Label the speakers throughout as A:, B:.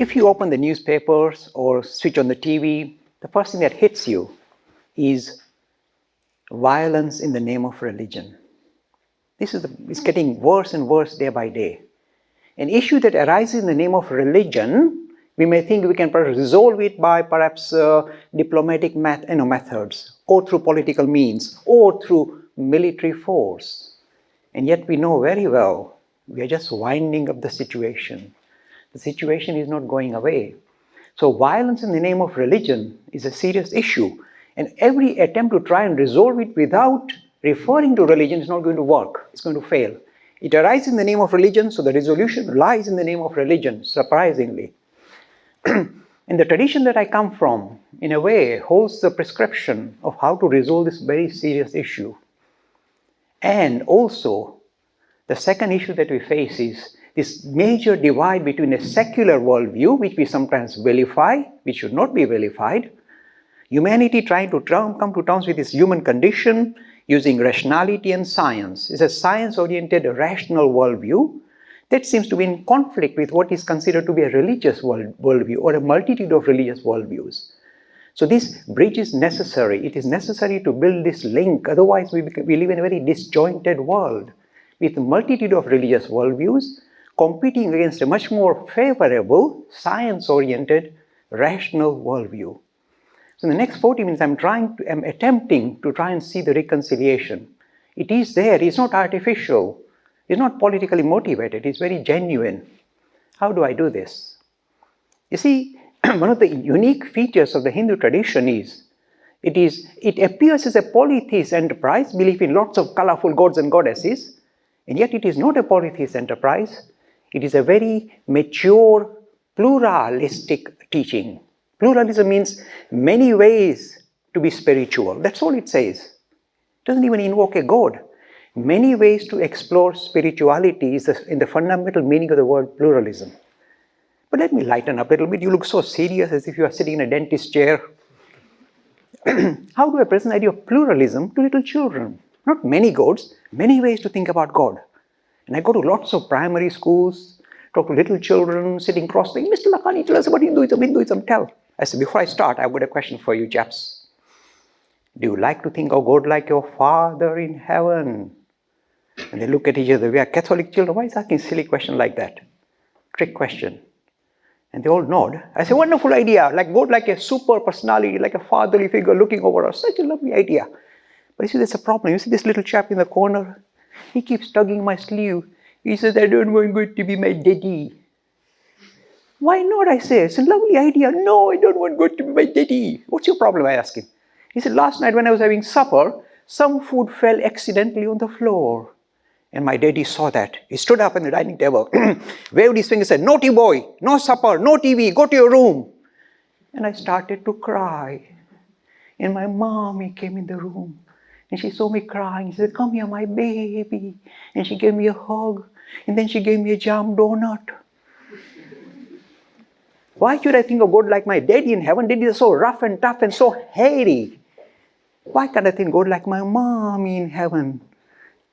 A: If you open the newspapers or switch on the TV, the first thing that hits you is violence in the name of religion. It's getting worse and worse day by day. An issue that arises in the name of religion, we may think we can resolve it by perhaps diplomatic methods, or through political means, or through military force. And yet we know very well we are just winding up the situation. The situation is not going away. So violence in the name of religion is a serious issue. And every attempt to try and resolve it without referring to religion is not going to work. It's going to fail. It arises in the name of religion, so the resolution lies in the name of religion, surprisingly. And the tradition that I come from, in a way, holds the prescription of how to resolve this very serious issue. And also, the second issue that we face is this major divide between a secular worldview, which we sometimes vilify, which should not be vilified, humanity trying to come to terms with its human condition using rationality and science. It's a science-oriented, rational worldview that seems to be in conflict with what is considered to be a religious worldview or a multitude of religious worldviews. So this bridge is necessary. It is necessary to build this link. Otherwise, we live in a very disjointed world with a multitude of religious worldviews competing against a much more favorable, science-oriented, rational worldview. So in the next 40 minutes, I'm attempting to try and see the reconciliation. It is there. It's not artificial. It's not politically motivated. It's very genuine. How do I do this? You see, one of the unique features of the Hindu tradition is it appears as a polytheist enterprise, belief in lots of colorful gods and goddesses, and yet it is not a polytheist enterprise. It is a very mature, pluralistic teaching. Pluralism means many ways to be spiritual. That's all it says. It doesn't even invoke a god. Many ways to explore spirituality is in the fundamental meaning of the word pluralism. But let me lighten up a little bit. You look so serious as if you are sitting in a dentist chair. How do I present the idea of pluralism to little children? Not many gods, many ways to think about God. And I go to lots of primary schools, talk to little children sitting cross-legged. Mr. Lakhani, tell us about Hinduism, tell. I said, before I start, I've got a question for you, chaps. Do you like to think of God like your Father in heaven? And they look at each other. We are Catholic children. Why is asking a silly question like that? Trick question. And they all nod. I say, wonderful idea. Like God like a super personality, like a fatherly figure looking over us. Such a lovely idea. But you see, there's a problem. You see this little chap in the corner? He keeps tugging my sleeve. He says, I don't want God to be my daddy. Why not, I say? It's a lovely idea. No, I don't want God to be my daddy. What's your problem, I ask him. He said, last night when I was having supper, some food fell accidentally on the floor. And my daddy saw that. He stood up on the dining table, waved his finger and said, naughty boy, no supper, no TV, go to your room. And I started to cry. And my mommy came in the room. And she saw me crying. She said, come here, my baby. And she gave me a hug. And then she gave me a jam donut. Why should I think of God like my daddy in heaven? Daddy is so rough and tough and so hairy. Why can't I think God like my mommy in heaven?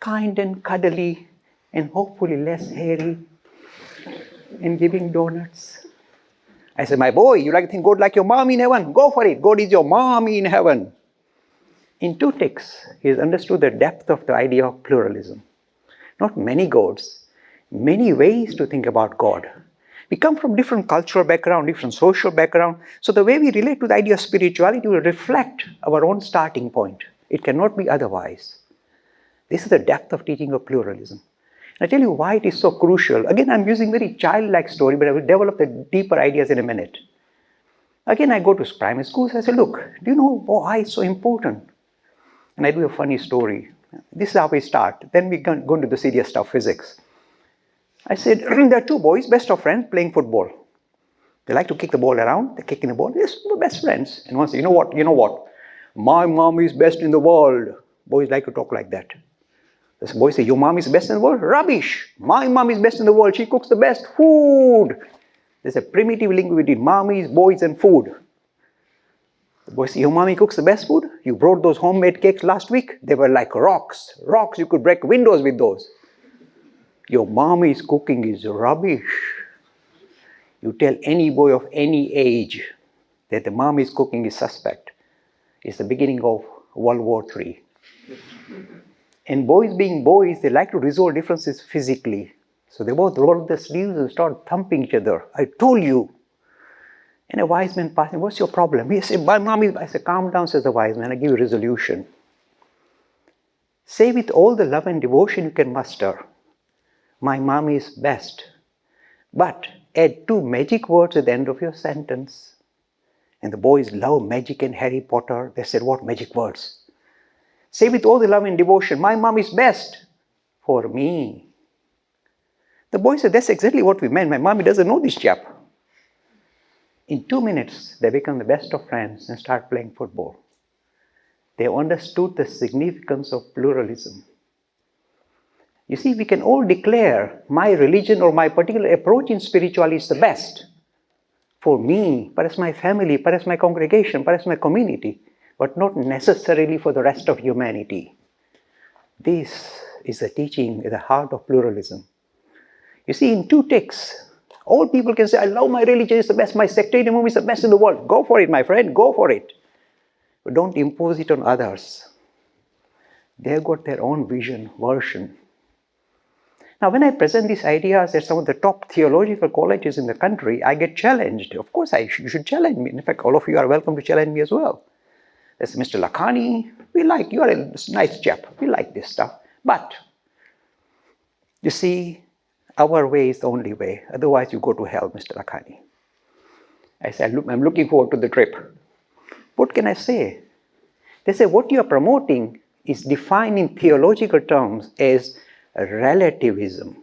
A: Kind and cuddly and hopefully less hairy and giving donuts. I said, my boy, you like to think God like your mommy in heaven? Go for it. God is your mommy in heaven. In 2 ticks, he has understood the depth of the idea of pluralism. Not many gods, many ways to think about God. We come from different cultural background, different social background. So the way we relate to the idea of spirituality will reflect our own starting point. It cannot be otherwise. This is the depth of teaching of pluralism. And I tell you why it is so crucial. Again, I'm using very childlike story, but I will develop the deeper ideas in a minute. Again, I go to primary schools. I say, look, do you know why it's so important? And I do a funny story. This is how we start. Then we go into the serious stuff, physics. I said, there are 2 boys, best of friends, playing football. They like to kick the ball around. They're kicking the ball. Yes, we're best friends. And one says, you know what? My mom is best in the world. Boys like to talk like that. This boy says, your mom is best in the world? Rubbish. My mom is best in the world. She cooks the best food. There's a primitive link between mommies, boys, and food. The boy says, your mommy cooks the best food? You brought those homemade cakes last week? They were like rocks. Rocks, you could break windows with those. Your mommy's cooking is rubbish. You tell any boy of any age that the mom is cooking is suspect. It's the beginning of World War III. And boys being boys, they like to resolve differences physically. So they both roll up their sleeves and start thumping each other. I told you. And a wise man passing, what's your problem? He said, my mom is, I said, calm down, says the wise man, I give you a resolution. Say with all the love and devotion you can muster, my mom is best. But add 2 magic words at the end of your sentence. And the boys love magic and Harry Potter. They said, what magic words? Say with all the love and devotion, my mom is best for me. The boy said, that's exactly what we meant. My mommy doesn't know this chap. In 2 minutes, they become the best of friends and start playing football. They understood the significance of pluralism. You see, we can all declare my religion or my particular approach in spirituality is the best for me, perhaps my family, perhaps my congregation, perhaps my community, but not necessarily for the rest of humanity. This is the teaching at the heart of pluralism. You see, in 2 ticks, all people can say, I love my religion, it's the best, my sectarian movement is the best in the world. Go for it, my friend, go for it. But don't impose it on others. They've got their own vision, version. Now, when I present these ideas at some of the top theological colleges in the country, I get challenged. Of course, you should challenge me. In fact, all of you are welcome to challenge me as well. There's Mr. Lakhani, you are a nice chap. We like this stuff. But, you see, our way is the only way. Otherwise, you go to hell, Mr. Lakhani. I said, I'm looking forward to the trip. What can I say? They say, what you are promoting is defined in theological terms as relativism.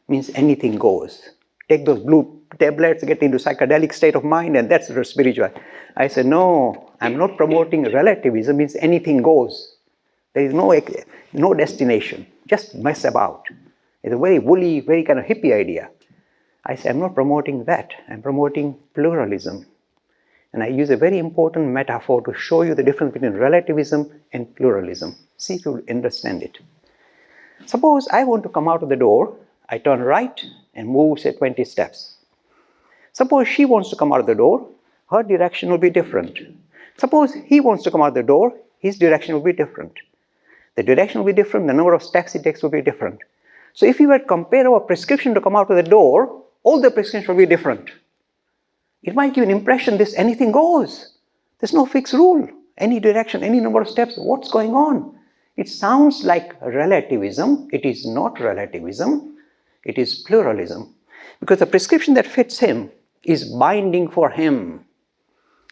A: Means anything goes. Take those blue tablets, get into psychedelic state of mind, and that's spiritual. I said, no, I'm not promoting relativism, means anything goes. There is no destination. Just mess about. It's a very woolly, very kind of hippie idea. I said, I'm not promoting that. I'm promoting pluralism. And I use a very important metaphor to show you the difference between relativism and pluralism. See if you understand it. Suppose I want to come out of the door, I turn right and move, say, 20 steps. Suppose she wants to come out of the door, her direction will be different. Suppose he wants to come out of the door, his direction will be different. The direction will be different, the number of steps he takes will be different. So if you were to compare our prescription to come out of the door, all the prescriptions will be different. It might give an impression this anything goes. There's no fixed rule. Any direction, any number of steps, what's going on? It sounds like relativism. It is not relativism. It is pluralism. Because the prescription that fits him is binding for him.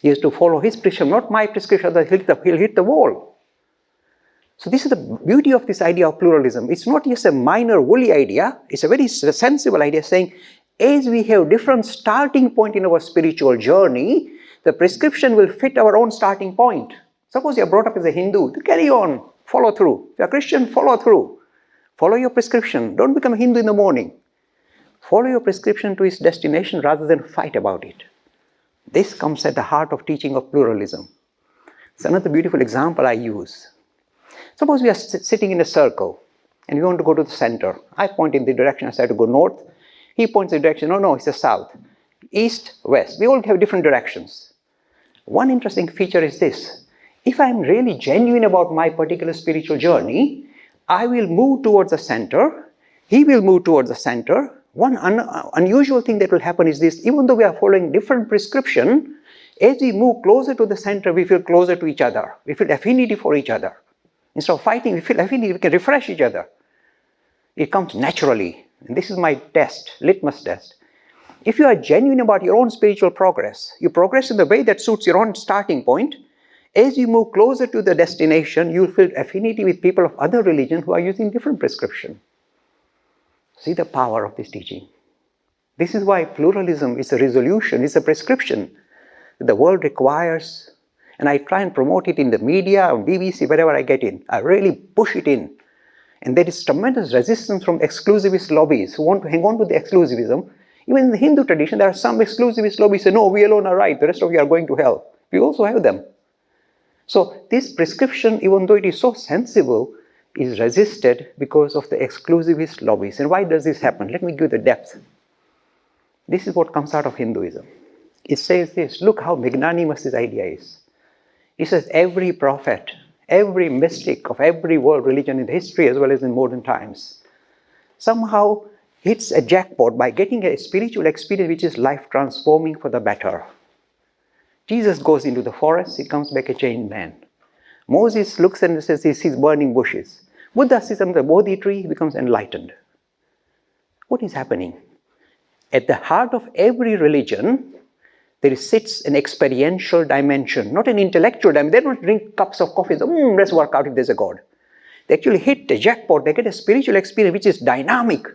A: He has to follow his prescription, not my prescription, he'll hit the wall. So this is the beauty of this idea of pluralism. It's not just a minor woolly idea. It's a very sensible idea saying, as we have different starting point in our spiritual journey, the prescription will fit our own starting point. Suppose you are brought up as a Hindu, carry on, follow through. If you are Christian, follow through. Follow your prescription. Don't become a Hindu in the morning. Follow your prescription to its destination rather than fight about it. This comes at the heart of teaching of pluralism. It's another beautiful example I use. Suppose we are sitting in a circle and we want to go to the center. I point in the direction, I say to go north. He points in the direction, no, it's the south. East, west. We all have different directions. One interesting feature is this. If I'm really genuine about my particular spiritual journey, I will move towards the center. He will move towards the center. One unusual thing that will happen is this. Even though we are following different prescription, as we move closer to the center, we feel closer to each other. We feel affinity for each other. Instead of fighting, we feel affinity. We can refresh each other. It comes naturally. And this is my test, litmus test. If you are genuine about your own spiritual progress, you progress in the way that suits your own starting point. As you move closer to the destination, you will feel affinity with people of other religion who are using different prescription. See the power of this teaching. This is why pluralism is a resolution, it's a prescription that the world requires. And I try and promote it in the media, on BBC, wherever I get in. I really push it in. And there is tremendous resistance from exclusivist lobbies who want to hang on to the exclusivism. Even in the Hindu tradition, there are some exclusivist lobbies who say, no, we alone are right, the rest of you are going to hell. We also have them. So this prescription, even though it is so sensible, is resisted because of the exclusivist lobbies. And why does this happen? Let me give the depth. This is what comes out of Hinduism. It says this, look how magnanimous this idea is. It says every prophet, every mystic of every world religion in history as well as in modern times, somehow hits a jackpot by getting a spiritual experience which is life transforming for the better. Jesus goes into the forest, he comes back a changed man. Moses looks and says he sees burning bushes. Buddha sees under the Bodhi tree, he becomes enlightened. What is happening? At the heart of every religion, there sits an experiential dimension, not an intellectual dimension. They don't drink cups of coffee and say, let's work out if there's a God. They actually hit a jackpot, they get a spiritual experience which is dynamic,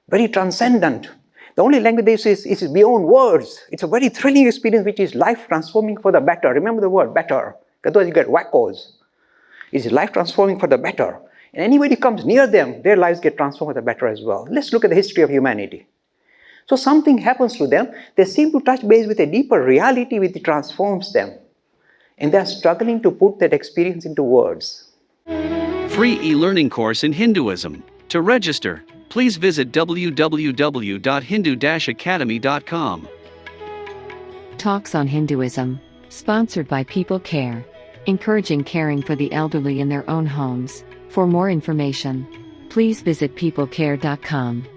A: very transcendent. The only language they use is beyond words. It's a very thrilling experience which is life transforming for the better. Remember the word better, because otherwise you get wackos. It's life transforming for the better. And anybody comes near them, their lives get transformed for the better as well. Let's look at the history of humanity. So something happens to them, they seem to touch base with a deeper reality which transforms them. And they're struggling to put that experience into words.
B: Free e-learning course in Hinduism. To register, please visit www.hindu-academy.com.
C: Talks on Hinduism, sponsored by People Care, encouraging caring for the elderly in their own homes. For more information, please visit peoplecare.com.